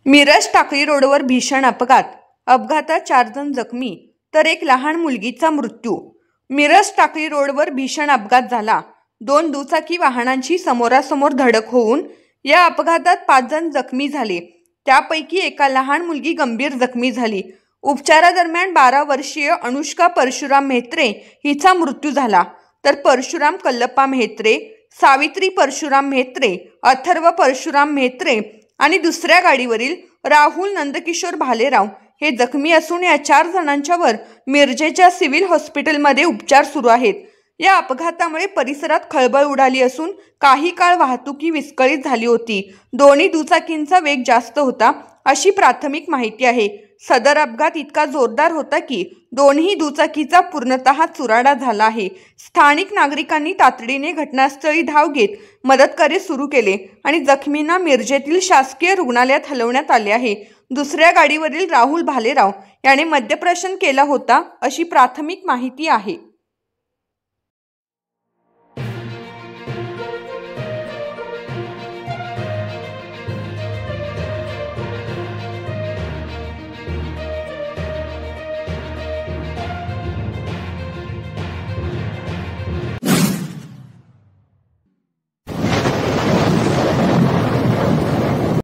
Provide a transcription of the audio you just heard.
मिरज टाकळी रोडवर भीषण अपघात. अपघातात 4 जण जखमी तर एक लहान मुलगीचा मृत्यू. मिरज टाकळी रोडवर भीषण अपघात झाला. 2 दुचाकी वाहनांची समोरासमोर धडक होऊन या अपघातात 5 जण जखमी झाले. त्यापैकी एका लहान मुलगी गंभीर जखमी झाली. उपचारादरम्यान 12 वर्षीय अनुष्का परशुराम म्हेत्रे हिचा मृत्यू झाला. तर परशुराम कल्लप्पा म्हेत्रे, सावित्री परशुराम म्हेत्रे, अथर्व परशुराम म्हेत्रे आणि दुसऱ्या गाडीवरील राहुल नंदकिशोर भालेराव हे जखमी असून या 4 जणांच्यावर मिरजेच्या सिव्हिल हॉस्पिटलमध्ये उपचार सुरू आहेत. या अपघातामुळे परिसरात खळबळ उडाली असून काही काळ वाहतूक विस्कळीत झाली होती. दोन्ही दुचाकींचा वेग जास्त होता अशी प्राथमिक माहिती आहे. सदर अपघात इतका जोरदार होता की दोन्ही दुचाकीचा पूर्णतः चुराडा झाला आहे. स्थानिक नागरिकांनी तातडीने घटनास्थळी धाव घेत मदतकार्य सुरू केले आणि जखमींना मिरजेतील शासकीय रुग्णालयात हलवण्यात आले आहे. दुसऱ्या गाडीवरील राहुल भालेराव याने मद्यप्राशन केला होता अशी प्राथमिक माहिती आहे.